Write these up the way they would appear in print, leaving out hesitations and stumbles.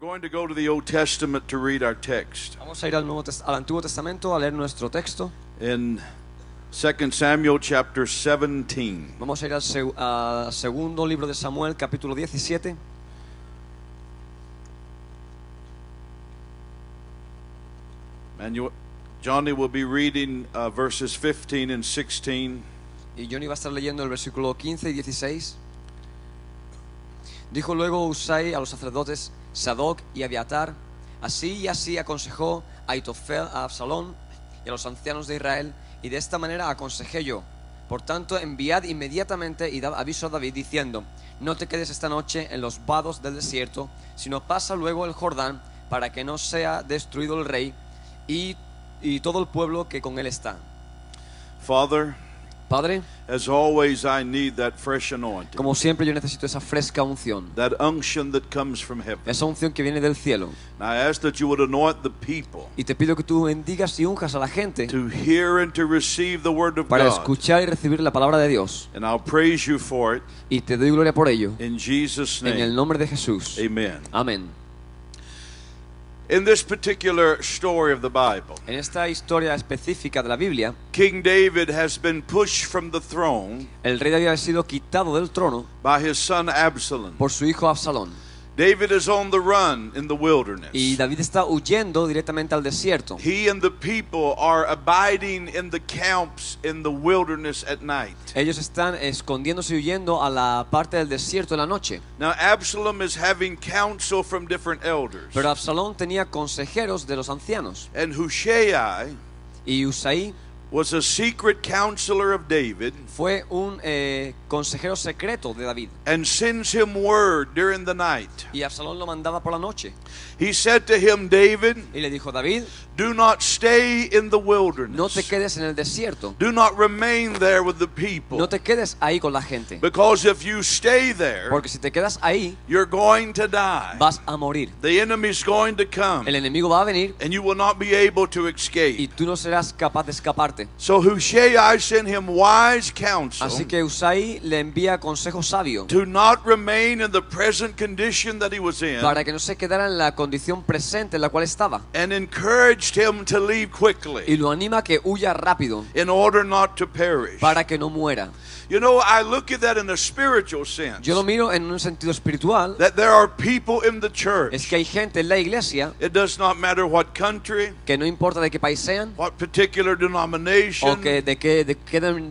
going to go to the Old Testament to read our text. Vamos a ir al Antiguo Testamento a leer nuestro texto. In 2 Samuel chapter 17. Vamos a ir al segundo libro de Samuel, capítulo 17. And Johnny will be reading verses 15 and 16. Y Johnny va a estar leyendo el versículo 15 y 16. Dijo luego Usai a los sacerdotes Sadoc y Abiatar: así y así aconsejó Aitofel a Absalón y a los ancianos de Israel, y de esta manera aconsejé yo. Por tanto, enviad inmediatamente y dad aviso a David diciendo: no te quedes esta noche en los vados del desierto, sino pasa luego el Jordán, para que no sea destruido el rey y todo el pueblo que con él está. Padre, as always, I need that fresh anointing. como siempre yo necesito esa fresca unción, That unction that comes from heaven. esa unción que viene del cielo. And I ask that you would anoint the people Y te pido que tú bendigas y unjas a la gente to hear and to receive the word of para God. escuchar y recibir la palabra de Dios. And I'll praise you for it Y te doy gloria por ello, in Jesus' en el name. nombre de Jesús. Amen. Amén. In this particular story of the Bible, En esta historia específica de la Biblia, King David has been pushed from the throne el rey había sido quitado del trono by his son Absalom. por su hijo Absalón. David is on the run in the wilderness. Y David está huyendo directamente al desierto. He and the people are abiding in the camps in the wilderness at night. Ellos están escondiéndose y huyendo a la parte del desierto en la noche. Now Absalom is having counsel from different elders. Pero Absalón tenía consejeros de los ancianos. And Hushai Y Usai was a secret counselor of David fue un consejero secreto de David. and sends him word during the night. Y Absalón lo mandaba por la noche. He said to him, David, Y le dijo: David, do not stay in the wilderness. no te quedes en el desierto. Do not remain there with the people. No te quedes ahí con la gente. Because if you stay there, Porque si te quedas ahí, you're going to die. vas a morir. The enemy's going to come, El enemigo va a venir and you will not be able to y escape. tú no serás capaz de escaparte. So Hushai sent him wise counsel Así que Usai le envía consejo sabio to not remain in the present condition that he was in, para que no se quedara en la condición presente en la cual estaba. and encouraged him to leave Y quickly lo anima a que huya rápido in order not to perish. para que no muera. You know, I look at that in a spiritual sense. Yo lo miro en un sentido espiritual. That there are people in the church. Es que hay gente en la iglesia, It does not matter what country, que no importa de qué país sean what particular denomination, o que de qué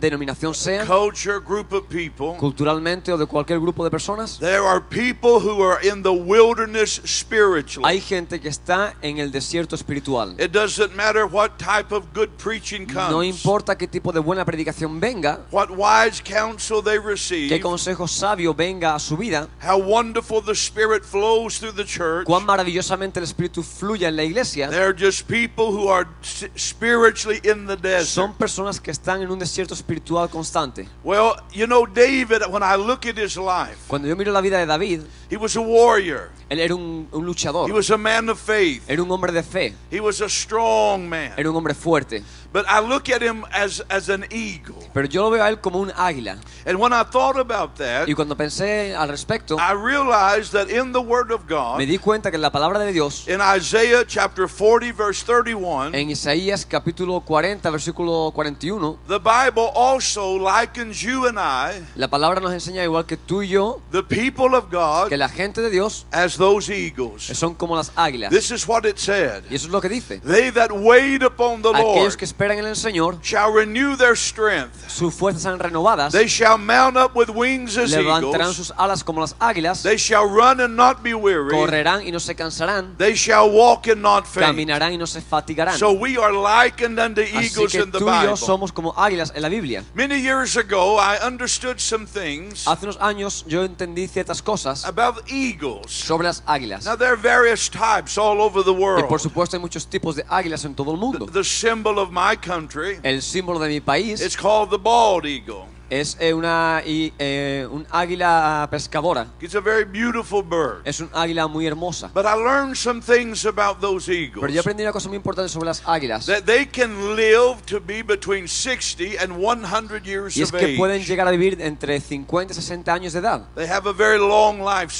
denominación sean, culture, group of people. culturalmente o de cualquier grupo de personas. There are people who are in the wilderness spiritually. Hay gente que está en el desierto espiritual. It doesn't matter what type of good preaching comes, No importa qué tipo de buena predicación venga, what wise counsel they qué receive, consejo sabio venga a su vida, how wonderful the Spirit flows through the church. cuán maravillosamente el Espíritu fluye en la iglesia. They're just people who are spiritually in the desert. Son personas que están en un desierto espiritual constante. Well, you know, David, when I look at his life, Cuando yo miro la vida de David, he was a warrior. él era un He luchador, was a man of faith. era un hombre de fe, He was a strong man. era un hombre fuerte. But I look at him as an eagle. Pero yo lo veo a él como un águila. And when I thought about that, Y cuando pensé al respecto, I realized that in the Word of God, me di cuenta que en la palabra de Dios, in Isaiah chapter 40, verse 31, en Isaías capítulo 40, versículo 41, the Bible also likens you and I, la palabra nos enseña, igual que tú y yo, the people of God, que la gente de Dios as those eagles. son como las águilas. This is what it said. Y eso es lo que dice. They that wait upon the Aquellos Lord que esperan en el Señor, shall renew their strength. sus fuerzas serán renovadas, They shall mount up with wings as levantarán eagles. sus alas como las águilas, They shall run and not be weary. correrán y no se cansarán, They shall walk and not faint. caminarán y no se fatigarán. So we are likened unto Así eagles que in the tú y yo Bible. somos como águilas en la Biblia. Many years ago, I understood some things Hace unos años yo entendí ciertas cosas about eagles. sobre las águilas. Now, there are various types all over the Y por world. supuesto hay muchos tipos de águilas en todo el mundo. The symbol of my country, El símbolo de mi país it's called the bald eagle. Es un águila pescadora. It's a very beautiful bird. Es un águila muy hermosa. But I learned some things about those Pero yo eagles. aprendí una cosa muy importante sobre las águilas. That they can live to be between 60 and 100 years Y es of que pueden age. llegar a vivir entre 50 y 60 años de edad. They have a very long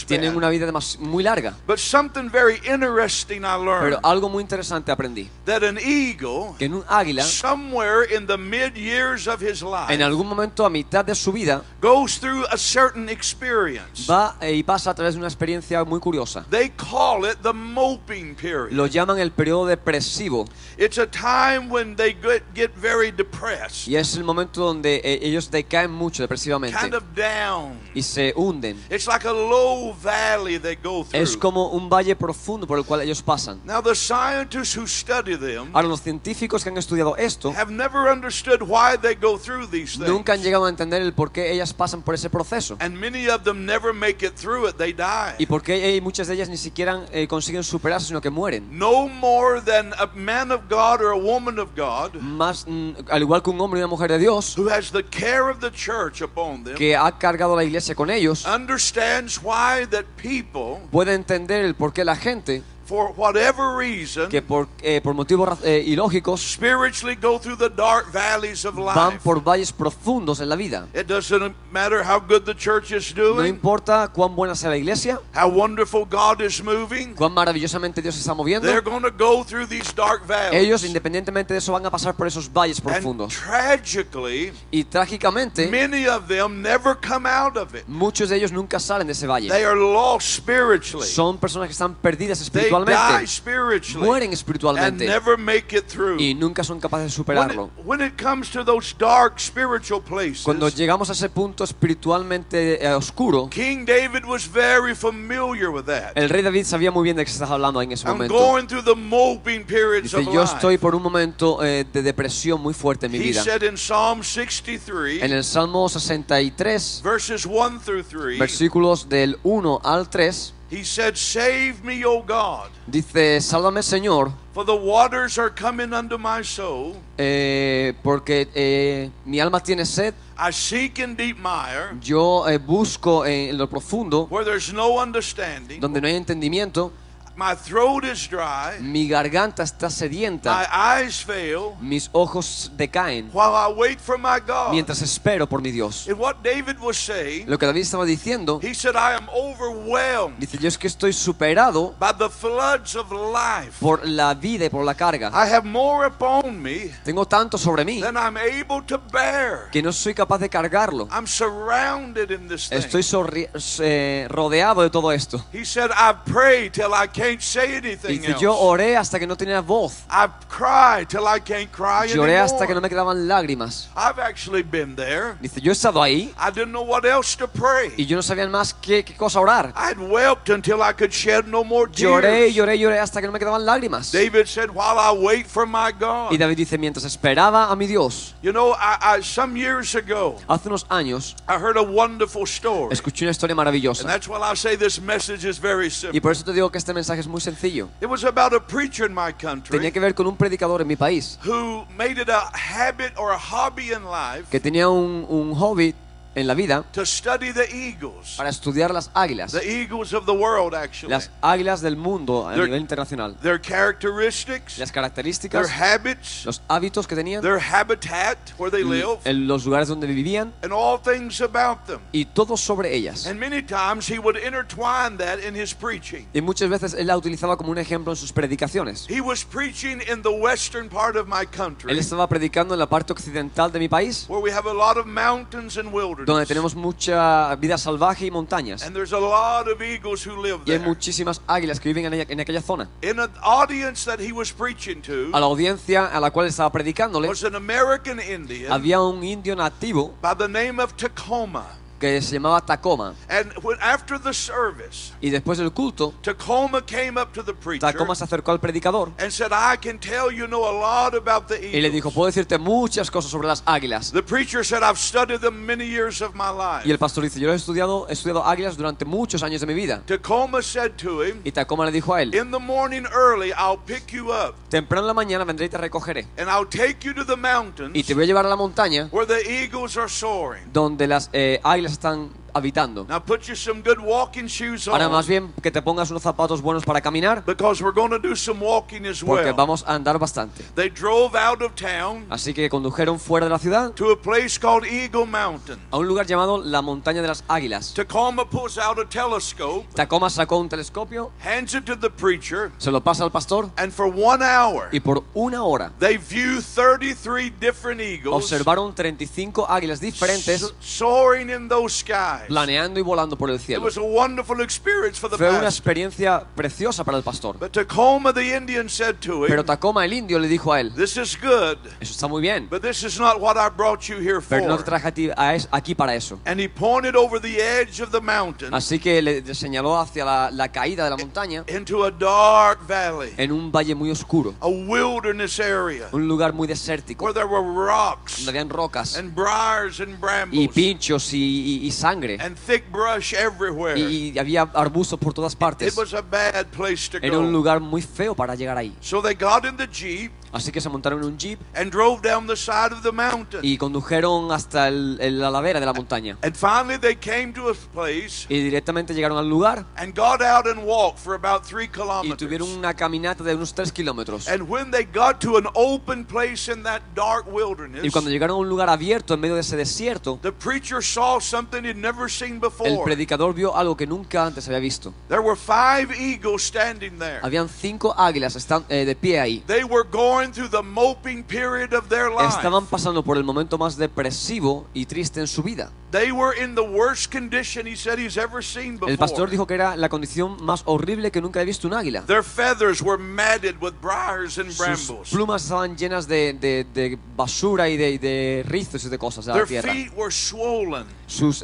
Tienen lifespan. una vida muy larga. But something very interesting I Pero learned. algo muy interesante aprendí. That an eagle, Que en un águila, somewhere in the mid years of his en life, algún momento a mitad de su vida, goes through a certain experience. va y pasa a través de una experiencia muy curiosa. They call it the moping period. Lo llaman el periodo depresivo. It's a time when they get very depressed, Y es el momento donde ellos decaen mucho depresivamente. kind of down. Y se hunden. It's like a low valley they go Es through. como un valle profundo por el cual ellos pasan. Now the scientists who study them Ahora, los científicos que han estudiado esto have never understood why they go through these nunca han things. llegado a entender el por qué ellas pasan por ese proceso. And many of them never make it through it, they die. Y por qué muchas de ellas ni siquiera consiguen superarse, sino que mueren. No more than a man of God or a woman of God Más, al igual que un hombre y una mujer de Dios, who has the care of the church upon them que ha cargado la iglesia con ellos, understands why that people, puede entender el por qué la gente, for whatever reason, que por motivos ilógicos, spiritually go through the dark valleys of van life. por valles profundos en la vida. It doesn't matter how good the church is No doing, importa cuán buena sea la iglesia, how wonderful God is moving, cuán maravillosamente Dios se está moviendo, they're going to go through these dark ellos, valleys. independientemente de eso, van a pasar por esos valles And profundos. tragically, Y trágicamente, many of them never come out of it. muchos de ellos nunca salen de ese valle. They are lost spiritually. Son personas que están perdidas They die espiritualmente, spiritually mueren and espiritualmente never make it through. y nunca son capaces de superarlo. When it comes to those dark spiritual Cuando places, llegamos a ese punto espiritualmente oscuro, King David was very familiar with that. el rey David sabía muy bien de qué estás hablando en ese I'm momento. going through the moping periods Dice, of yo life. estoy por un momento de depresión muy fuerte en mi He vida. said in Psalm 63, En el Salmo 63, verses 1 through 3, versículos del 1 al 3, he said, "Save me, O God, dice, sálvame Señor, for the waters are coming unto my soul. porque mi alma tiene sed. I seek in deep mire, Yo busco en lo profundo, where there's no understanding. donde no hay entendimiento. My throat is dry, Mi garganta está sedienta. my eyes fail, Mis ojos decaen while I wait for my God." mientras espero por mi Dios. And what David was saying, Lo que David estaba diciendo, he said, "I am overwhelmed dice, yo es que estoy superado by the floods of life. por la vida y por la carga. I have more upon me Tengo tanto sobre mí than I'm able to bear. que no soy capaz de cargarlo. I'm surrounded in this Estoy thing." rodeado de todo esto. He said, "I pray till I can't say anything Dice, yo else. oré hasta que no tenía voz. I cry till I can't cry Lloré hasta que no anymore." me quedaban lágrimas. I've actually been there. Dice, yo he estado ahí I didn't know what else to y pray. yo no sabía más qué cosa orar. I'd wept until I could shed no more Lloré, tears. lloré, lloré hasta que no me quedaban lágrimas. David said, "While I wait for my God." Y David dice, mientras esperaba a mi Dios, You know, some years ago, hace unos años, I heard a wonderful story. escuché una historia And maravillosa. that's why I say this message is very Y simple. por eso te digo que este mensaje es muy sencillo. It was about a preacher in my Tenía country que ver con un predicador en mi país who made it a habit or a hobby in life que tenía un hobby en la vida to study the eagles. para estudiar las águilas. The eagles of the world, actually. Las águilas del mundo a They're- nivel internacional. Their characteristics, Las their características, habits, los hábitos que tenían, their habitat, where they live, en los lugares donde vivían and all things about them. y todo sobre ellas. And many times he would intertwine that in his preaching. Y muchas veces él la utilizaba como un ejemplo en sus predicaciones. He was preaching in the western part of my country, Él estaba predicando en la parte occidental de mi país, where we have a lot of mountains and wilderness. donde tenemos mucha vida salvaje y montañas. And there's a lot of eagles who live Y hay there. muchísimas águilas que viven en aquella zona. In an audience that he was preaching to A la audiencia a la cual estaba predicándole, was an American Indian había un indio nativo by the name of Tacoma. que se llamaba Tacoma. And after the service, Y después del culto, Tacoma came up to the preacher Tacoma se acercó al predicador and said, I can tell you know a lot about the y le dijo, eagles. puedo decirte muchas cosas sobre las águilas. The preacher said, I've studied them many years of my life. Y el pastor dice, yo he estudiado águilas durante muchos años de mi vida. Tacoma said to him, Y Tacoma le dijo a él, in the morning early, I'll pick you up temprano en la mañana vendré y te recogeré. and I'll take you to the Y mountains te voy a llevar a la montaña where the eagles are soaring. donde las águilas están habitando. Now put you some good walking shoes Ahora más on, bien que te pongas unos zapatos buenos para caminar, because we're going to do some walking as porque well. vamos a andar bastante. They drove out of town Así que condujeron fuera de la ciudad to a place called Eagle Mountain. a un lugar llamado la Montaña de las Águilas. Tacoma pulls out a telescope, Tacoma sacó un telescopio, hands it to the preacher, se lo pasa al pastor and for 1 hour y por una hora they view 33 different eagles observaron 35 águilas diferentes soaring in those skies. planeando y volando por el It cielo. was a wonderful experience for the Fue una pastor. experiencia preciosa para el pastor. But Tacoma, the Indian, said to Pero him, Tacoma, el indio, le dijo a él, this is good, eso está muy bien, but this is not what I brought you here pero no te for. traje aquí para eso. And he pointed over the edge of the mountain Así que le señaló hacia la caída de la montaña into a dark valley, en un valle muy oscuro, a wilderness area, un lugar muy desértico, where there were rocks donde habían rocas and briars and y brambles pinchos y sangre and thick brush everywhere. y había arbustos por todas It partes. was a bad place to Era un go. lugar muy feo para llegar ahí. So they got in the Jeep Así que se montaron en un jeep and drove down the side of the mountain. y condujeron hasta la ladera de la montaña. And finally they came to a place Y directamente llegaron al lugar and got out and walked for about 3 y kilometers. tuvieron una caminata de unos 3 kilómetros. And when they got to an open place in that dark wilderness, Y cuando llegaron a un lugar abierto en medio de ese desierto, the preacher saw something he'd never seen el before. predicador vio algo que nunca antes había visto. There were 5 eagles standing there. Habían 5 águilas de pie ahí. They were going through the moping period of their life. Estaban pasando por el momento más depresivo y triste en su vida. They were in the worst condition he said he's ever seen El pastor before. dijo que era la condición más horrible que nunca he visto un águila. Their feathers were matted with briars and Sus brambles. plumas estaban llenas de basura y de rizos y de cosas de la Their tierra. feet were swollen Sus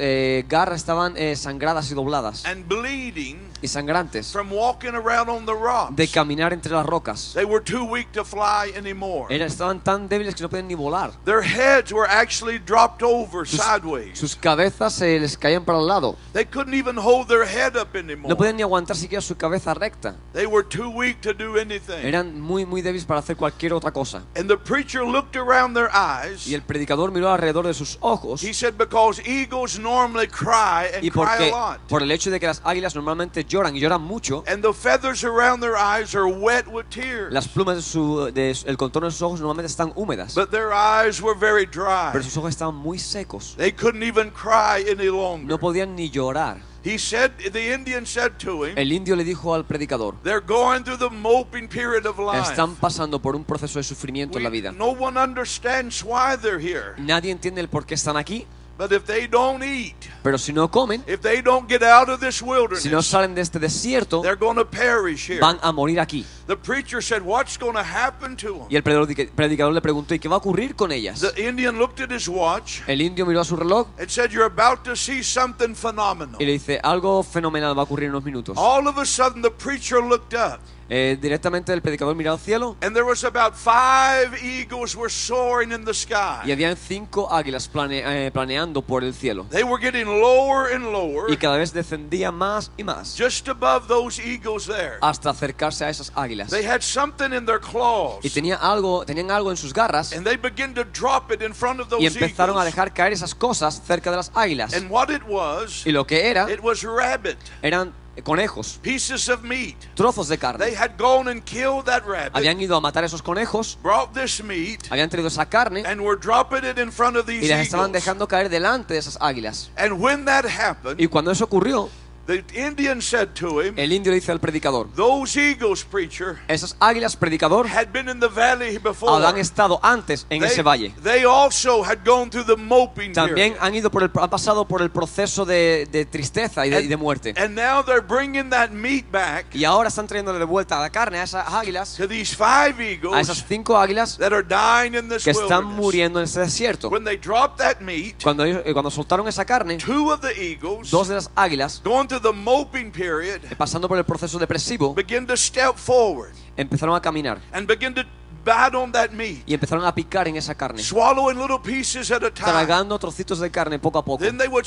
garras estaban sangradas y dobladas and bleeding y sangrantes from walking around on the rocks. de caminar entre las rocas. They were too weak to fly anymore. Estaban tan débiles que no podían ni volar. Their heads were actually dropped over sideways. Sus cabezas se les caían para el lado. They couldn't even hold their head up No anymore. podían ni aguantar siquiera su cabeza recta. They were too weak to do anything. Eran muy débiles para hacer cualquier otra cosa. And the preacher looked around their eyes. Y el predicador miró alrededor de sus ojos. He said, because eagles normally cry and Y cry a porque lot. por el hecho de que las águilas normalmente lloran y lloran mucho, And the feathers around their eyes are wet with tears. las plumas el contorno de sus ojos normalmente están húmedas. But their eyes were very dry. Pero sus ojos estaban muy secos. They couldn't even cry any longer. No podían ni llorar. He said, the Indian said to him, El indio le dijo al predicador, they're going through the moping period of life. están pasando por un proceso de sufrimiento en la vida. No one understands why they're here. Nadie entiende el por qué están aquí, But if they don't eat, pero si no comen, if they don't get out of this si no wilderness, salen de este desierto, they're going to perish here. van a morir aquí. The preacher said, what's going to happen to them? Y el predicador le preguntó, ¿y qué va a ocurrir con ellas? The Indian looked at his watch El indio miró a su reloj and said, you're about to see something phenomenal. y le dice, algo fenomenal va a ocurrir en unos minutos. All of a sudden, the preacher looked up, Directamente el predicador miró al cielo and there was about 5 eagles were soaring in the y sky. habían 5 águilas planeando por el cielo. They were getting lower and lower, Y cada vez descendía más y más just above those eagles there. hasta acercarse a esas águilas. They had something in their claws, Y tenían algo en sus garras and they began to drop it in front of those y empezaron a eagles. dejar caer esas cosas cerca de las águilas. And what it was Y lo que it was rabbit, eran conejos, pieces of meat. trozos de They carne. had gone and killed that rabbit, Habían ido a matar esos conejos, brought this meat, habían traído esa carne and were dropping it in front of y these las estaban eagles. dejando caer delante de esas águilas. And when that happened, Y cuando eso ocurrió, The Indian said to him, El indio le dice al predicador: those eagles, preacher, esas águilas, predicador, had been in the valley before. han estado antes en ese valle. They also had gone through the moping También period. han pasado por el proceso de tristeza y de muerte. And now they're bringing that meat back Y ahora están trayéndole de vuelta la carne a esas águilas, to these 5 a eagles esas 5 águilas that are dying in this que están wilderness. muriendo en ese desierto. When they dropped that meat, Cuando soltaron esa carne, 2 of the eagles, 2 de las águilas, going through the moping period, pasando por el proceso depresivo, begin to step forward empezaron a caminar and begin to bite on that meat, y empezaron a picar en esa carne, swallowing little pieces at a time. tragando trocitos de carne poco a poco. Then they would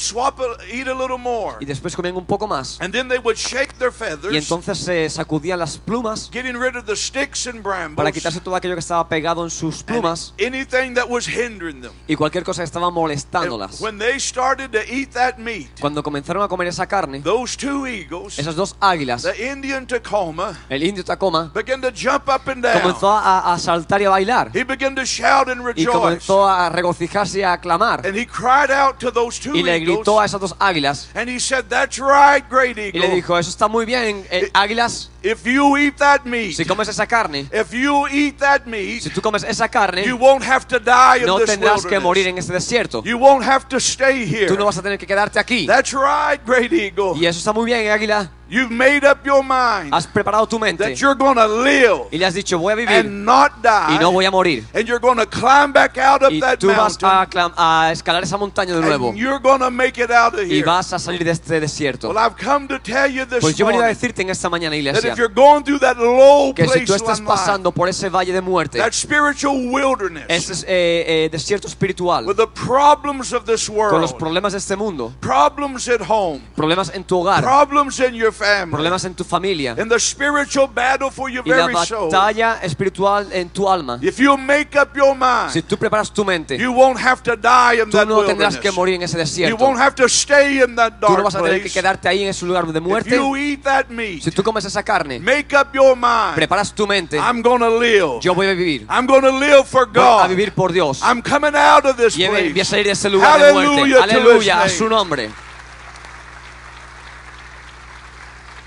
eat a little more. Y después comían un poco más. And then they would shake their Y feathers, entonces se sacudían las plumas getting rid of the sticks and brambles, para quitarse todo aquello que estaba pegado en sus and plumas anything that was hindering them. y cualquier cosa que estaba And molestándolas. when they started to eat that meat, Cuando comenzaron a comer esa carne, those 2 eagles, esas 2 águilas, the Indian Tacoma, el indio Tacoma, began to jump up and down. comenzó a saltar y a bailar. He began to shout and Y rejoice. comenzó a regocijarse y a clamar. And he cried out to those 2 Y le eagles, gritó a esas 2 águilas. and he said, "That's right, great Y le eagle. dijo: eso está muy bien, águilas. If you eat that meat, Si comes esa carne, if you eat that meat, si tú comes esa carne, you won't have to die in no this tendrás que morir wilderness. en este desierto. You won't have to stay here. Tú no vas a tener que quedarte aquí. That's right, great eagle. Y eso está muy bien, águila. You've made up your mind Has preparado tu mente that you're going to live y le has dicho: voy a vivir and not y no die, voy a morir. and you're going to climb back out of Y that tú vas mountain, a escalar esa montaña de nuevo and you're going to make it out of y here. vas a salir de este desierto. Well, I've come to tell you this Pues yo he venido a morning decirte en esta mañana, that iglesia, if you're going through that low que si place tú estás in life, pasando por ese valle de muerte, that spiritual wilderness, ese desierto espiritual, with the problems of this con los world, problemas de este mundo, problems at home, problemas en tu hogar, problems in your family, problemas en tu familia in the spiritual battle for your y la very soul, batalla espiritual en tu alma, if you make up your si mind, tú preparas tu mente, you won't have to die in tú that no tendrás que wilderness. morir en ese You desierto. won't have to stay in that Tú no dark vas a tener que place. quedarte ahí en ese lugar de If muerte. you eat that meat, Si tú comes esa carne, make up your mind. preparas tu mente, I'm going to live. yo voy a vivir. I'm going to live for Voy a God. vivir por Dios. I'm coming out of this Y voy a place. salir de ese lugar de muerte. Hallelujah to Aleluya a his su name. nombre.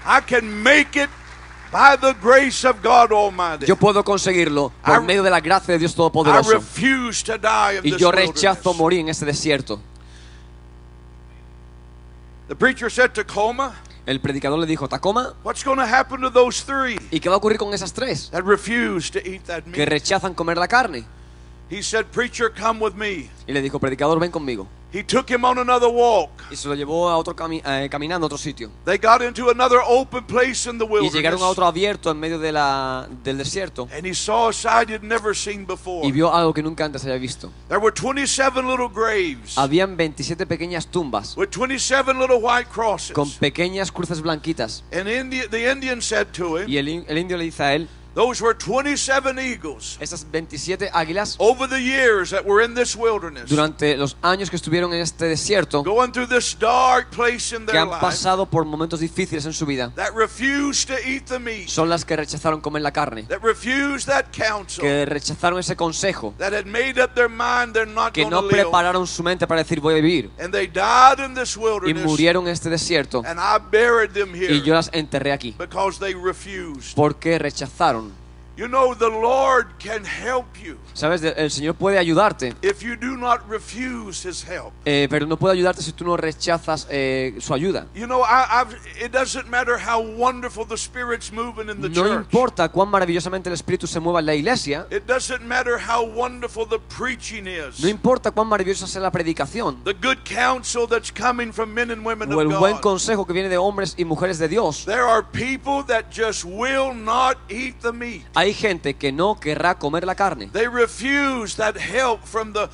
I can make it by the grace of God Almighty. Yo puedo conseguirlo por I- medio de la gracia de Dios I Todopoderoso. refuse to die in Y this yo rechazo wilderness. morir en ese desierto. The preacher said to Tacoma, El predicador le dijo: Tacoma, what's going to happen to those 3 ¿y qué va a ocurrir con esas 3 that refuse to eat that que meat? rechazan comer la carne? He said, preacher, come with me. Y le dijo: predicador, ven conmigo. He took him on another walk. Y se lo llevó a otro caminando a otro sitio. They got into another open place in the Y llegaron a wilderness. otro abierto en medio del desierto. And he saw a sight he'd never seen before. Y vio algo que nunca antes había visto. There were 27 little graves Habían 27 pequeñas tumbas with 27 little white crosses. con pequeñas cruces blanquitas. And the Indian said to him, Y el indio le dice a él: those were 27 eagles esas 27 águilas, over the years that were in this wilderness, durante los años que estuvieron en este desierto, going through this dark place in que their han life, pasado por momentos difíciles en su vida, that refused to eat the meat, son las que rechazaron comer la carne, that refused that counsel, que rechazaron ese consejo, that had made up their mind they're not que going to no live. prepararon su mente para decir: voy a vivir. And they died in this Y wilderness, murieron en este desierto. and I buried them Y here yo las enterré aquí. because they refused. Porque rechazaron. You know, the Lord can help you Sabes, el Señor puede ayudarte, if you do not refuse His help. pero no puede ayudarte si tú no rechazas su ayuda. You know, it doesn't matter how wonderful the Spirit's moving in the No church. importa cuán maravillosamente el Espíritu se mueva en la iglesia, It doesn't matter how wonderful the preaching is. no importa cuán maravillosa sea la predicación The good counsel that's coming from men and women o el of buen God. consejo que viene de hombres y mujeres de Dios. There are people that just will not eat the meat. Hay gente que no querrá comer la carne. They refuse that help from the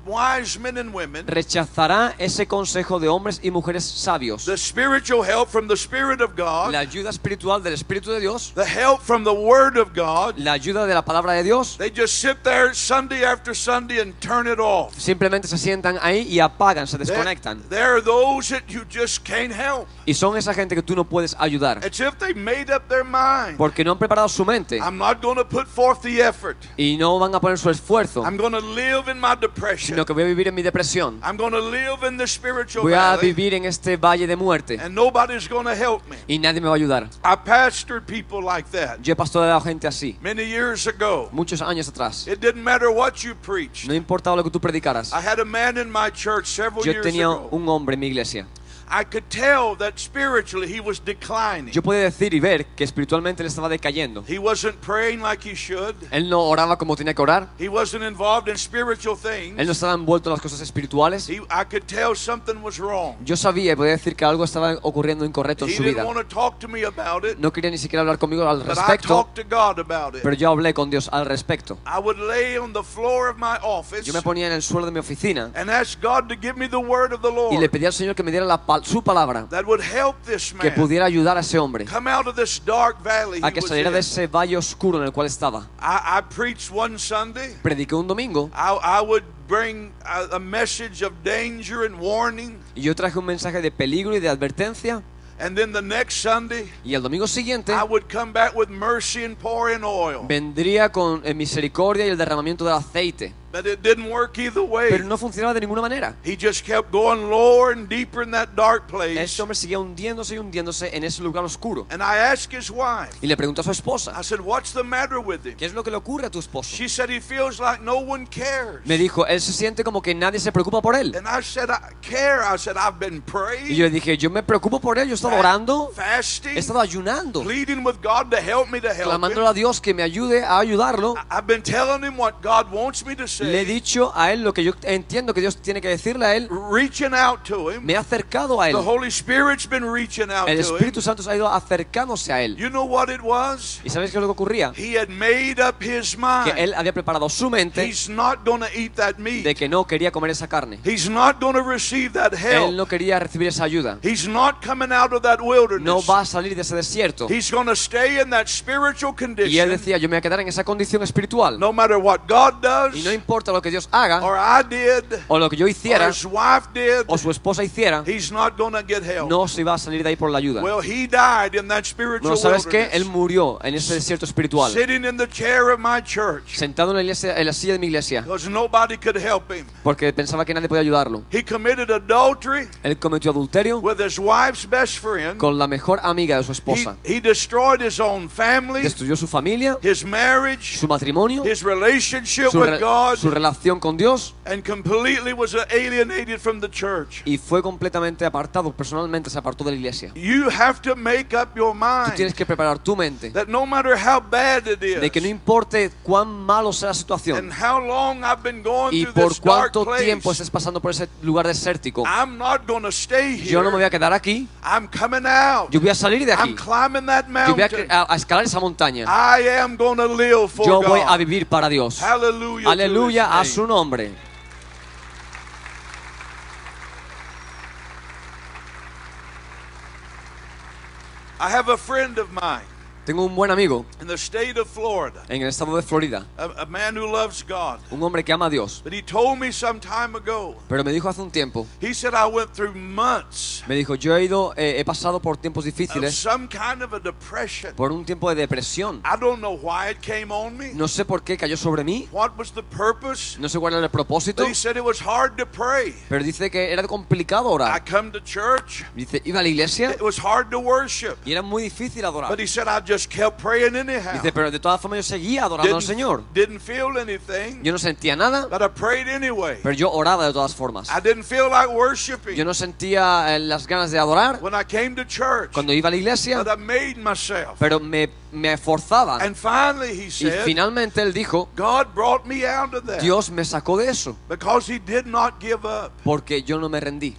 wise men and women, Rechazará ese consejo de hombres y mujeres sabios. the spiritual help from the Spirit of God, La ayuda espiritual del Espíritu de Dios, the help from the Word of God. la ayuda de la palabra de Dios. They just sit there Sunday after Sunday and turn it off. Simplemente se sientan ahí y apagan, se There desconectan. there are those that you just can't help. Y son esa gente que tú no puedes ayudar. It's if they made up their mind. Porque no han preparado su mente I'm not going to put forth the effort. y no van a poner su esfuerzo. I'm going to live in my depression depression. sino que voy a vivir en mi depresión. I'm going to live in the spiritual Voy a valley, vivir en este valle de muerte and nobody's going to help me. y nadie me va a ayudar. I pastored people like that Yo he pastoreado a gente así, many years ago. muchos años atrás. It didn't matter what you preached. No importaba lo que tú predicaras. I had a man in my church several Yo years tenía ago. un hombre en mi iglesia. I could tell that spiritually he was declining. Yo podía decir y ver que espiritualmente él estaba decayendo. He wasn't praying like he should. Él no oraba como tenía que orar. He wasn't involved in spiritual Él things. no estaba envuelto en las cosas espirituales. I could tell something was wrong. Yo sabía y podía decir que algo estaba ocurriendo incorrecto en He su didn't vida. want to talk to me about it, No quería ni siquiera hablar conmigo al but I respecto, talked to God about it. pero yo hablé con Dios al respecto. I would lay on the floor of my office Yo me ponía en el suelo de mi oficina and ask God to give me the word of the y le Lord pedía al Señor que me diera su palabra, that would help this que man pudiera ayudar a ese hombre come out of this dark valley a he que was saliera de in. ese valle oscuro en el cual estaba. I preached one Sunday. Prediqué un domingo I would bring a message of danger and warning, y yo traje un mensaje de peligro y de advertencia, and then the next Sunday y el domingo siguiente I would come back with mercy and pour in oil. vendría con misericordia y el derramamiento del aceite. But it didn't work either way. Pero no funcionaba de ninguna manera. He just kept going lower and deeper in that dark place. Este hombre seguía hundiéndose y hundiéndose en ese lugar oscuro. And I asked his wife, Y le preguntó a su esposa, I said, what's the matter with him? ¿qué es lo que le ocurre a tu esposo? She said he feels like no one cares. Me dijo, él se siente como que nadie se preocupa por él. And I said, I care. I said, I've been Y yo le praying, dije, yo me preocupo por él, yo he estado orando, fasting, he estado ayunando, pleading with God to help me to help clamándole him. a Dios que me ayude a ayudarlo. I've been telling him what God wants me to Le he say, dicho a él lo que yo entiendo que Dios tiene que decirle a él. reaching out to him. Me he acercado a él. The Holy Spirit's been reaching out El to Espíritu him. Santo se ha ido acercándose a él. You know what it was? ¿Y sabes qué es lo que ocurría? He had made up his Que mind. él había preparado su mente He's not going to eat that de meat. que no quería comer esa carne. He's not going to receive that Él help. no quería recibir esa ayuda. He's not coming out of that No wilderness. va a salir de ese desierto. He's going to stay in that spiritual Y él condition decía, yo me voy a quedar en esa condición espiritual. no matter what God Y no does importa lo que Dios haga, or I did o lo que yo or hiciera, his wife did, o su esposa hiciera, he's not going to get help. no se iba a salir de ahí por la ayuda. Well, he died in that spiritual No, ¿sabes qué? Él wilderness, murió en ese desierto espiritual, sitting in the chair of my church sentado en la silla de mi iglesia, because nobody could help him. porque pensaba que nadie podía ayudarlo. He committed adultery Él cometió adulterio with his wife's best friend. con la mejor amiga de su esposa. He destroyed his own family, Destruyó su familia, his marriage, su matrimonio, his relationship su, with God, su relación con Dios, and completely was alienated from the church. y fue completamente apartado, personalmente se apartó de la iglesia. You have to make up your Tú tienes mind que preparar tu mente that no matter how bad it de que no is importe cuán malo sea la and situación how long I've been going y through por this dark cuánto tiempo place, estés pasando por ese lugar desértico, I'm not going to stay yo no me voy a here. quedar aquí, I'm coming out. yo voy a salir de aquí, I'm climbing that yo voy mountain. a escalar esa montaña, I am going to live for yo voy a God. vivir para Dios. Hallelujah. to Aleluya a his su name. nombre. I have a friend of mine Tengo un buen amigo in the state of Florida, en el estado de Florida, a man who loves God. un hombre que ama a Dios, But he told me some time ago, pero me dijo hace un tiempo, he said, I went through months me dijo, yo he pasado por tiempos of difíciles, some kind of a depression. por un tiempo de depresión. I don't know why it came on me. No sé por qué cayó sobre mí, What was the purpose? no sé cuál era el propósito, But he said it was hard to pray. pero dice que era complicado I orar. come to church. Dice, iba a la iglesia It was hard to worship. y era muy difícil adorar. But he said, I just kept praying anyhow. Dice, pero de todas formas yo seguía adorando al Señor. Didn't feel anything, Yo no sentía nada, but I prayed anyway. pero yo oraba de todas formas. I didn't feel like worshiping Yo no sentía las ganas de adorar when I came to church, cuando iba a la iglesia, but I made myself. pero me forzaba. And finally, he Y said, finalmente él dijo, God brought me out of that Dios me sacó de eso, because he did not give up. porque yo no me rendí.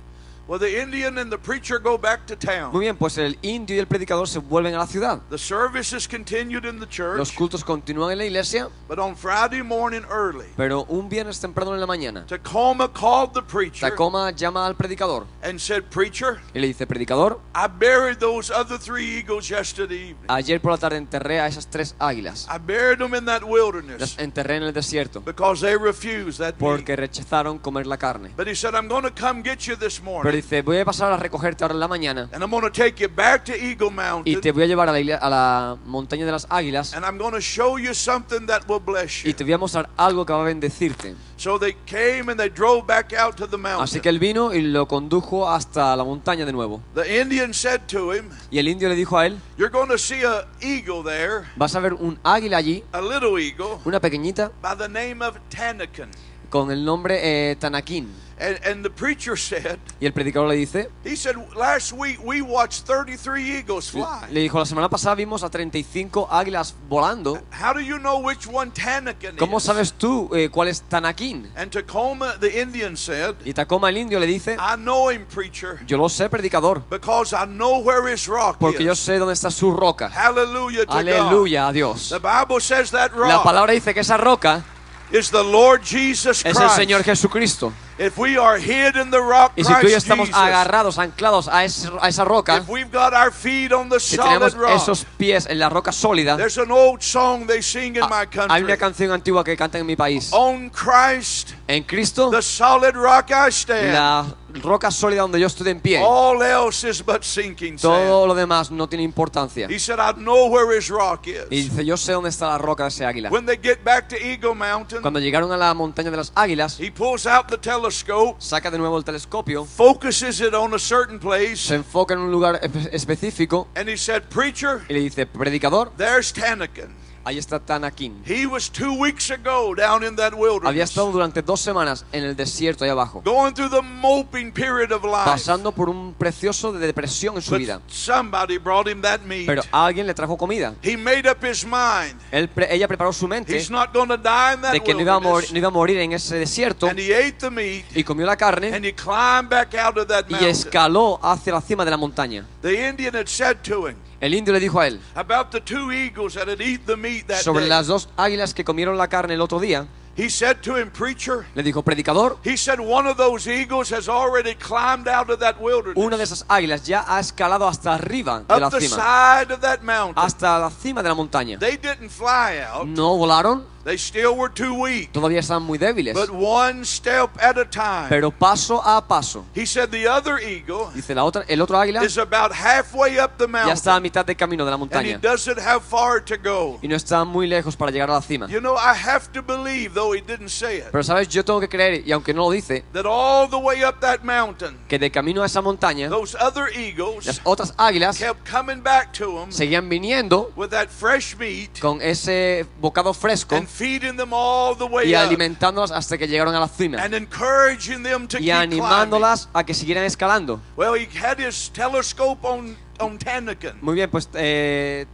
Well, the Indian and the preacher go back to Muy town. bien, pues el indio y el predicador se vuelven a la ciudad. The services continued in the Los church, cultos continúan en la iglesia, but on Friday morning early, pero un viernes temprano en la mañana, Tacoma called the preacher Tacoma llama al predicador and said, Preacher, y le dice, predicador, I buried those other 3 eagles yesterday evening. ayer por la tarde enterré a esas 3 águilas. I buried them in that Las wilderness enterré en el desierto because they refused that meat. porque rechazaron comer la carne. But he said, I'm going to come get you this Pero morning dice, voy a pasar a recogerte ahora en la mañana and I'm going to take you back to Eagle y Mountain, te voy a llevar a la montaña de las águilas and I'm going to show you something that will bless y you. te voy a mostrar algo que va a bendecirte. So they came and they drove back out to the Así mountain. que él vino y lo condujo hasta la montaña de nuevo. The Indian said to him, Y el indio le dijo a él, you're going to see an eagle there, vas a ver un águila allí, a little eagle, una pequeñita, by the name of Tanakin. con el nombre Tanaquín. And the preacher said, Y el predicador le dice, he said, last week we watched 33 eagles fly. le dijo, la semana pasada vimos a 35 águilas volando. How do you know which one Tanakin ¿Cómo is? sabes tú cuál es Tanaquín? And Tacoma, the Indian said, Y Tacoma el indio le dice, I know him, preacher, yo lo sé, predicador, because I know where his rock porque yo is. sé dónde está su roca. Hallelujah to God. Aleluya a Dios. The Bible says that La rock palabra dice que esa roca is the Lord Jesus es el Señor Christ. Jesucristo. If we are hid in the rock, Y si tú y yo Christ estamos Jesus, agarrados, anclados a esa roca, if we've got our feet on the si solid tenemos rock, esos pies en la roca sólida, there's an old song they sing in my hay country. una canción antigua que cantan en mi país. On Christ, En Cristo, the solid rock I stand. la roca sólida donde yo estoy en pie. All else is but sinking sand. Todo lo demás no tiene importancia. He said, I know where his rock Y is. dice, yo sé dónde está la roca de ese águila. When they get back to Eagle Mountain, Cuando llegaron a la montaña de las águilas, he pulls out the telescope, saca de nuevo el telescopio, focuses it on a certain place, se enfoca en un lugar específico and he said, preacher, y le dice, predicador, there's Tanakin. ahí está Tanaquín. He was 2 weeks ago down in that Había wilderness, estado durante 2 semanas en el desierto ahí abajo, going through the moping period of life. pasando por un precioso de depresión en su vida. But somebody brought him that meat. Pero alguien le trajo comida. He made up his mind. Ella preparó su mente He's not going to die in that de que no iba wilderness. a morir en ese desierto, And he ate the meat, y comió la carne and he climbed back out of that y mountain. escaló hacia la cima de la montaña. The Indian had said to him El indio le dijo a él about the 2 eagles that had eaten the meat that sobre day. las 2 águilas que comieron la carne el otro día. He said to him, preacher, Le dijo, predicador, he said one of those eagles has already climbed out of that wilderness, una de esas águilas ya ha escalado hasta arriba de la up the cima, side of that mountain. hasta la cima de la montaña. They didn't fly out. No volaron, They still were too weak. todavía estaban muy débiles, But one step at a time. pero paso a paso. He said the other eagle Dice, el otro águila is about halfway up the ya está a mountain, mitad de camino de la and he montaña doesn't have far to go. y no está muy lejos para llegar a la cima. You know, I have to believe, though he didn't say it, Pero sabes, yo tengo que creer, y aunque no lo dice, that all the way up that mountain, que de camino a esa montaña, those other eagles las otras águilas kept coming back to him seguían viniendo with that fresh meat con ese bocado fresco and feeding them all the way y up alimentándolas hasta que llegaron a la cima and encouraging them to y keep climbing. animándolas a que siguieran escalando. Well, he had his telescope on Tanakin, Muy bien, pues the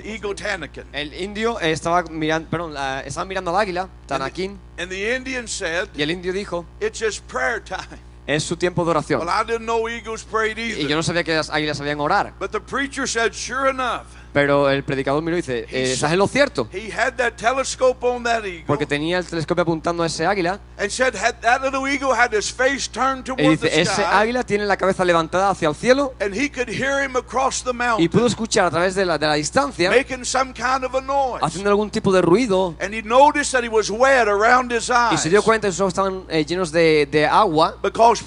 eagle Tanakin. el indio estaba mirando al águila, Tanaquín, And the Indian said, y el indio dijo, it's just prayer time. es su tiempo de oración. Well, I didn't know eagles prayed Y yo either. no sabía que las águilas sabían orar. But the preacher said, sure enough, Pero el predicador miró y dice, ¿estás en lo cierto? he had that telescope on that eagle Porque tenía el telescopio apuntando a ese águila. and said that little eagle had his face turned Y toward the dice, ese sky, águila tiene la cabeza levantada hacia el cielo and he could hear him across the y mountain pudo escuchar a través de la distancia, making some kind of a noise. haciendo algún tipo de ruido. And he noticed that he was wet around his Y eyes se dio cuenta que sus ojos estaban llenos de agua, because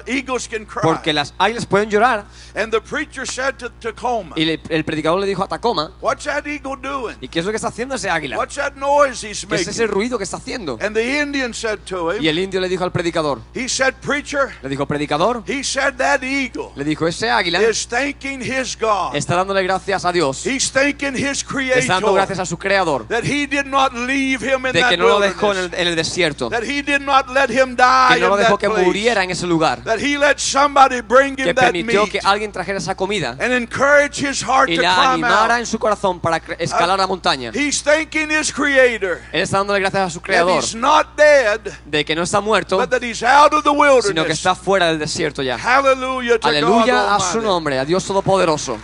eagles can cry. porque las águilas pueden llorar. And the preacher said to Tacoma, Y el predicador le dijo a Tacoma, what's that eagle doing? ¿y qué es lo que está haciendo ese águila? What's that noise he's ¿Qué es ese making? ruido que está haciendo? And the Indian said to Y him, el indio le dijo al predicador, he said, preacher, le dijo, predicador, he said that eagle le dijo, ese águila is thanking his God. está dándole gracias a Dios, He's thanking his está dando gracias creator a su creador, that he did not leave him in de that que no lo dejó wilderness, en el desierto, that he did not let him die que no lo in dejó that que place, muriera en ese lugar, that he let somebody bring que him that permitió meat que alguien trajera esa comida and encourage his heart y to la climb animara out. en su corazón para escalar la montaña. He's thanking his creator Él está dándole gracias a su that creador he's not dead, de que no está muerto, but that he's out of the sino que wilderness. está fuera del desierto ya. Hallelujah to God Aleluya a su Almighty. nombre, a Dios Todopoderoso.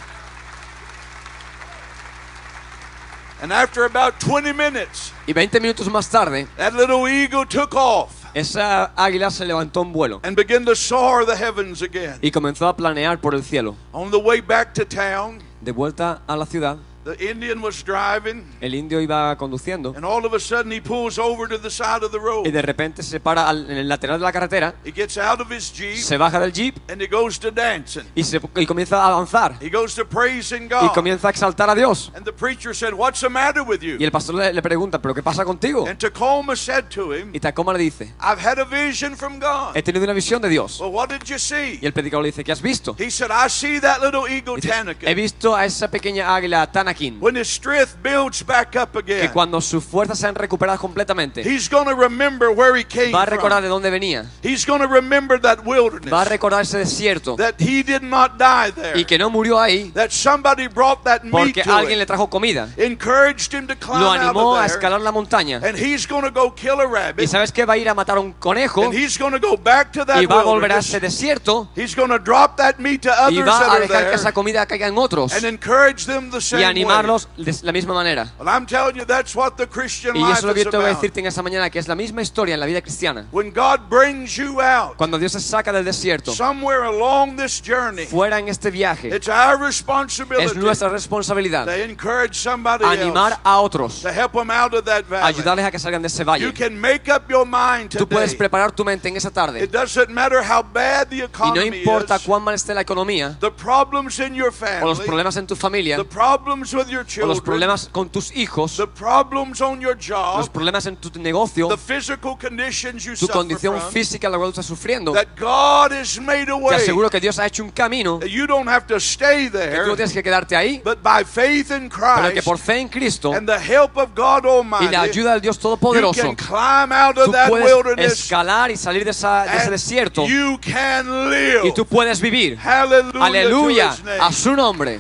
And after about 20 minutes, Y 20 minutos más tarde, that little eagle took off esa águila se levantó en vuelo and began to soar the heavens again. y comenzó a planear por el cielo. On the way back to town, De vuelta a la ciudad, The Indian was driving, El indio iba conduciendo and all of a sudden he pulls over to the side of the y road. de repente se para en el lateral de la carretera, He gets out of his Jeep, se baja del jeep and he goes to dancing. y comienza a danzar He goes to praising y God. comienza a exaltar a Dios. And the preacher said, "What's the matter with you?" Y el pastor le pregunta, ¿pero qué pasa contigo? And Tacoma said to him, Y Tacoma le dice, "I've had a vision from God." he tenido una visión de Dios. Well, what did you see? Y el predicador le dice, ¿qué has visto? He said, "I see that little eagle Dice, he Tanakin. visto a esa pequeña águila Tanakin, When his strength builds back up que again, cuando sus fuerzas se han recuperado completamente, he's going to remember where he came va a recordar from. de dónde venía, He's going to remember that va a wilderness, recordar ese desierto that he did not die there, y que no murió ahí that somebody brought that meat porque to alguien le him, trajo comida, encouraged him to climb lo out animó a of there, escalar la montaña. and he's going to go kill a ¿Y rabbit, sabes qué? Va a ir a matar a un conejo and he's going to go back to that y va a volver a wilderness. ese desierto He's going to drop that meat to y others va that a are dejar que there esa comida caiga en otros and encourage them the y same way. animarlos de la misma manera. Well, I'm telling you, that's what the Christian Y eso life es lo que is yo te voy a about. decirte en esta mañana, que es la misma historia en la vida cristiana. When God brings you out Cuando Dios se saca del desierto, somewhere along this journey, fuera en este viaje, it's our es responsibility nuestra responsabilidad to encourage somebody animar else, a otros, to help them out of that valley. ayudarles a que salgan de ese You valle. can make up your mind Tú puedes today. preparar tu mente en esa tarde It doesn't matter how bad the y no economy importa is, cuán mal esté la economía the problems in your o los family, problemas en tu familia the problems with your o los children, problemas con tus hijos, the problems on your los job, problemas en tu negocio, the physical conditions you tu suffer condición from, física la cual tú estás sufriendo. that God has made a Te way. aseguro que Dios ha hecho un camino That you don't have to stay que tú there, no tienes que quedarte ahí, but by faith in pero que Christ por fe en Cristo and the help of God y la Almighty, ayuda del Dios you Todopoderoso, can climb out of tú that puedes wilderness escalar y salir de ese and desierto you can y live. tú puedes vivir. Hallelujah, Aleluya, to His name. a su nombre.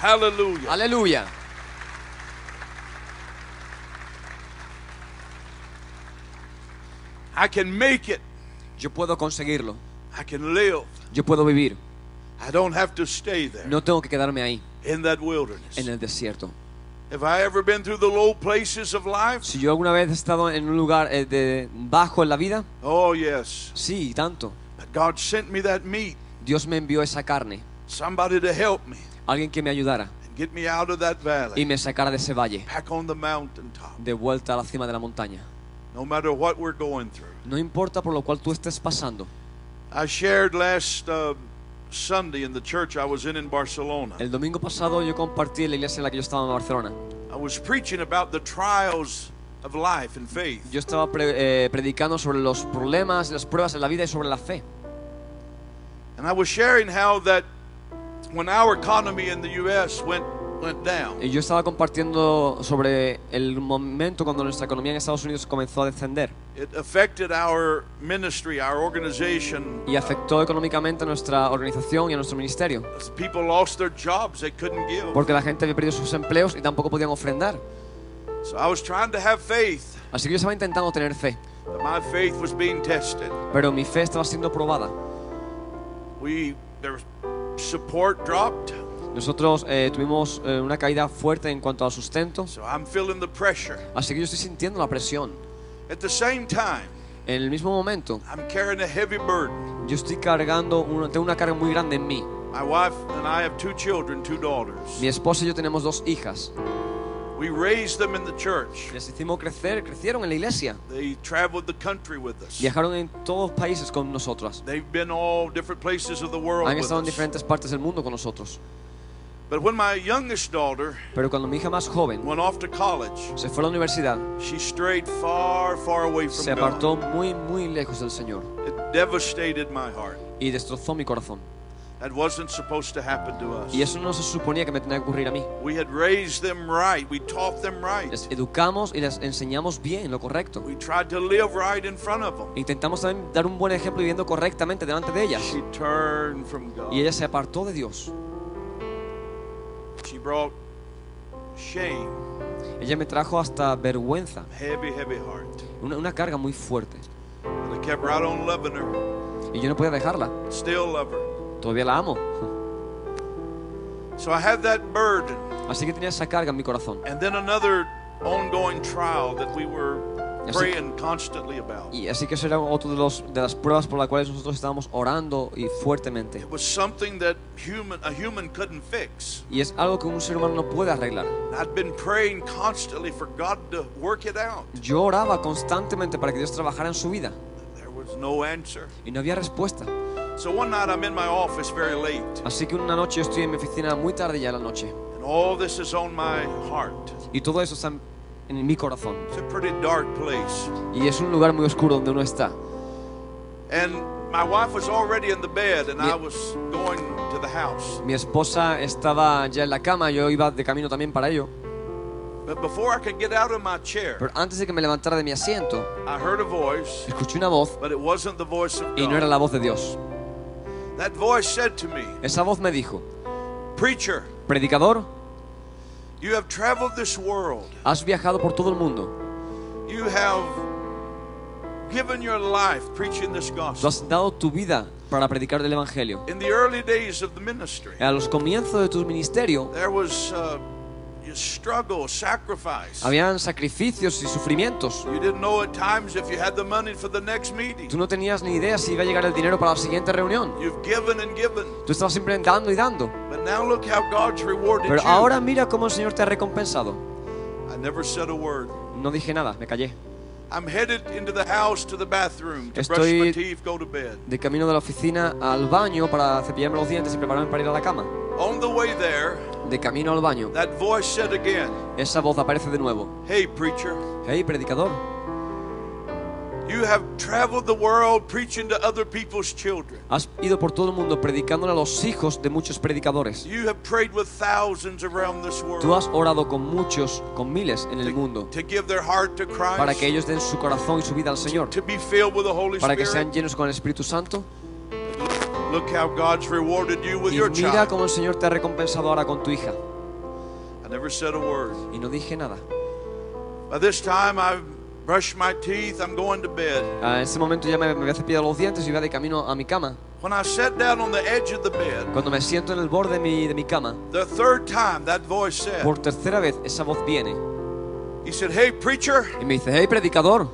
Hallelujah. Aleluya. I can make it. Yo puedo conseguirlo. I can live. Yo puedo vivir. I don't have to stay there No tengo que quedarme ahí, in that wilderness. en el desierto. Have I ever been through the low places of life? Si yo alguna vez he estado en un lugar de bajo en la vida, Oh, yes. sí, tanto. But God sent me that meat, Dios me envió esa carne, somebody to help me alguien que me ayudara and get me out of that y valley, me sacara de ese valle, back on the mountaintop. de vuelta a la cima de la montaña. No matter what we're going through. No importa por lo cual tú estés pasando. I shared last Sunday in the church I was in Barcelona. El domingo pasado yo compartí en la iglesia en la que yo estaba en Barcelona. I was preaching about the trials of life and faith. Yo estaba predicando sobre los problemas, las pruebas en la vida y sobre la fe. And I was sharing how that when our economy in the U.S. went down, Y yo estaba compartiendo sobre el momento cuando nuestra economía en Estados Unidos comenzó a descender it affected our ministry, our organization. y afectó económicamente a nuestra organización y a nuestro ministerio, People lost their jobs, they couldn't give. porque la gente había perdido sus empleos y tampoco podían ofrendar. So I was trying to have faith, Así que yo estaba intentando tener fe, but my faith was being tested. pero mi fe estaba siendo probada. Their support dropped, Nosotros tuvimos una caída fuerte en cuanto al sustento, so I'm feeling the pressure. así que yo estoy sintiendo la presión. At the same time, En el mismo momento, I'm carrying a heavy burden. yo estoy tengo una carga muy grande en mí. My wife and I have 2 children, 2 daughters. Mi esposa y yo tenemos 2 hijas. We raised them in the church. Les hicimos crecer, crecieron en la iglesia. They traveled the country with us. Viajaron en todos los países con nosotras. They've been all different places of the world Han with estado en us. diferentes partes del mundo con nosotros. But when my youngest daughter Pero cuando mi hija más joven went off to college, se fue a la universidad, she strayed far, far away from se apartó God. muy, muy lejos del Señor It devastated my heart. y destrozó mi corazón. That wasn't supposed to happen to us. Y eso no se suponía que me tenía que ocurrir a mí. We had raised them right. We taught them right. Les educamos y les enseñamos bien lo correcto. We tried to live right in front of them. Intentamos también dar un buen ejemplo viviendo correctamente delante de ellas. She turned from God. Y ella se apartó de Dios. She brought shame, Ella me trajo hasta vergüenza, heavy, heavy heart. una carga muy fuerte. And I kept right on loving her. Y yo no podía dejarla. Still love her. Todavía la amo. So I had that burden. Así que tenía esa carga en mi corazón. And then another ongoing trial that we were praying constantly about. Y así que eso era otro de las pruebas por las cuales nosotros estábamos orando y fuertemente. It was something that a human couldn't fix. Y es algo que un ser humano no puede arreglar. I'd been praying constantly for God to work it out. Yo oraba constantemente para que Dios trabajara en su vida There was no answer. y no había respuesta. So one night I'm in my office very late, Así que una noche yo estoy en mi oficina muy tarde ya en la noche and all this is on my heart. y todo eso está en mi corazón. It's a pretty dark place. Y es un lugar muy oscuro donde uno está. And my wife was already in the bed, and Yeah. I was going to the house. Mi esposa estaba ya en la cama, yo iba de camino también para ello. But before I could get out of my chair, Pero antes de que me levantara de mi asiento, I heard a voice, escuché una voz but it wasn't the voice of y no era God. la voz de Dios. That voice said to me, Esa voz me dijo: "Preacher, predicador, you have traveled this world. has viajado por todo el mundo. You have given your life preaching this Tú gospel." has dado tu vida para predicar el Evangelio. In the early days of the ministry, A los comienzos de tu ministerio there was struggle, sacrifice. habían sacrificios y sufrimientos. You didn't know at times if you had the money for the next meeting. Tú no tenías ni idea si iba a llegar el dinero para la siguiente reunión. You've given and given. Tú estabas siempre dando y dando. But now look how God's rewarded Pero you. ahora mira cómo el Señor te ha recompensado. I never said a word. No dije nada, me callé. I'm headed into the house to the bathroom to brush Estoy- my teeth, go to bed. De camino de la oficina al baño para cepillarme los dientes y prepararme para ir a la cama. On the way there, De camino al baño, that voice said again, esa voz aparece de nuevo. "Hey preacher, Hey, predicador, you have traveled the world preaching to other people's children. has ido por todo el mundo predicándole a los hijos de muchos predicadores. You have prayed with thousands around this world Tú has orado con muchos, con miles en el mundo, to give their heart to Christ, para que ellos den su corazón y su vida al Señor, to be filled with the Holy para que Spirit. sean llenos con el Espíritu Santo. Look how God's rewarded you with Y your mira child." cómo el Señor te ha recompensado ahora con tu hija. I never said a word. Y no dije nada. By this time, I've brushed my teeth. I'm going to bed. En ese momento ya me había cepillado los dientes y iba de camino a mi cama. When I sat down on the edge of the bed, Cuando me siento en el borde de mi cama, the third time that voice said, por tercera vez esa voz viene he said, "Hey preacher, y me dice: hey, predicador,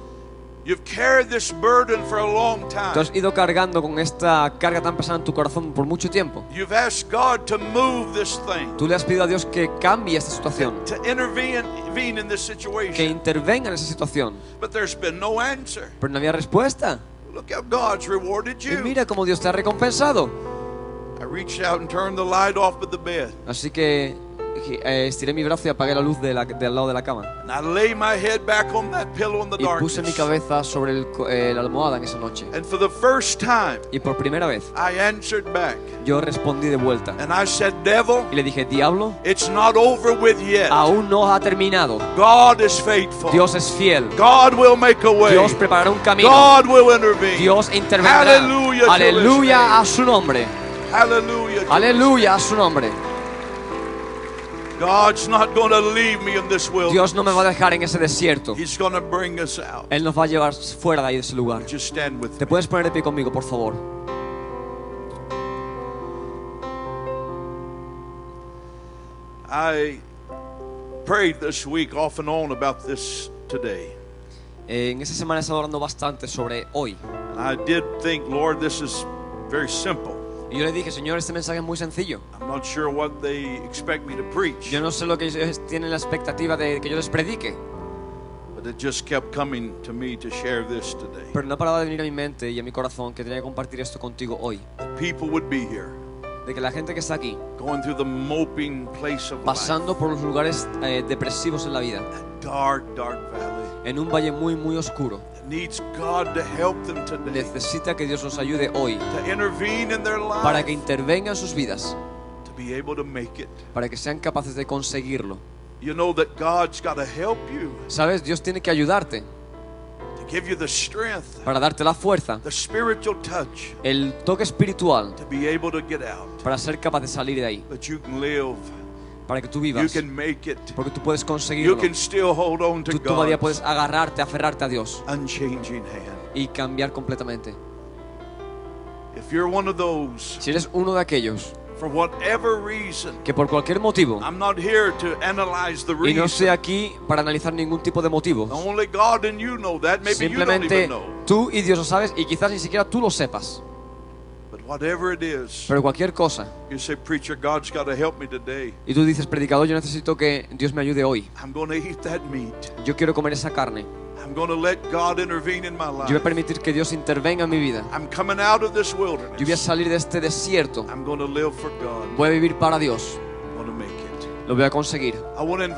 you've carried this burden for a long tú has time. ido cargando con esta carga tan pesada en tu corazón por mucho tiempo. You've asked God to move this thing, Tú le has pedido a Dios que cambie esta situación, to intervene in this que situation, intervenga en esa situación. but there's been no answer. Pero no había respuesta. Look how God's rewarded Y you." mira cómo Dios te ha recompensado. I reached out and turned the light off of the bed, Así que estiré mi brazo y apagué la luz del lado de la cama. and I lay my head back on that pillow in the Y puse mi darkness. cabeza sobre la almohada en esa noche. And for the first time, Y por primera vez I answered back, yo respondí de vuelta. and I said, "Devil, Y le dije: diablo, it's not over with yet. aún no ha terminado. God is faithful. Dios es fiel. God will make a way. Dios preparará un camino. God will intervene. Dios intervendrá. Hallelujah to His Aleluya name. a su nombre. Hallelujah. to Aleluya a su nombre. His- God's not going to leave me in this wilderness. Dios no me va a dejar en ese desierto. He's going to bring us out. Él nos va a llevar fuera de ahí, de ese lugar. Just stand with ¿Te me. puedes poner de pie conmigo, por favor? I prayed this week off and on about this today. En esta semana he estado hablando bastante sobre hoy. And I did think, Lord, this is very simple. Y yo le dije: Señor, este mensaje es muy sencillo. I'm not sure what they expect me to preach, Yo no sé lo que ellos tienen la expectativa de que yo les predique. but it just kept coming to me to share this today. Pero no paraba de venir a mi mente y a mi corazón que tenía que compartir esto contigo hoy. People would be here, De que la gente que está aquí, going through the moping place of life, pasando por los lugares depresivos en la vida, dark, dark valley, en un valle muy, muy oscuro, that needs God to help them today, necesita que Dios nos ayude hoy to intervene in their para que life, intervenga en sus vidas, to be able to make it. para que sean capaces de conseguirlo. You know that God's got to help you, ¿Sabes? Dios tiene que ayudarte to give you the strength, para darte la fuerza, the spiritual touch, el toque espiritual to be able to get out. para ser capaz de salir de ahí, But you can live, para que tú you vivas, can make it, porque tú puedes you conseguirlo. can still hold on to Tú todavía God's puedes agarrarte, aferrarte a Dios unchanging hand. y cambiar completamente. If you're one of those, Si eres uno de aquellos for whatever reason. que por cualquier motivo, I'm not here to analyze the y no estoy reason. aquí para analizar ningún tipo de motivos, Only God and you know that. Maybe you don't simplemente even know. tú y Dios lo sabes y quizás ni siquiera tú lo sepas, But whatever it is, pero cualquier cosa, you say, preacher, God's got to help me today. y tú dices, predicador, yo necesito que Dios me ayude hoy, I'm going to eat that meat. yo quiero comer esa carne, I'm going to let God intervene in my yo voy a life. permitir que Dios intervenga en mi vida, I'm coming out of this yo voy a wilderness. salir de este desierto, I'm going to live for God. voy a vivir para Dios, I'm going to make it. lo voy a conseguir. I want to invite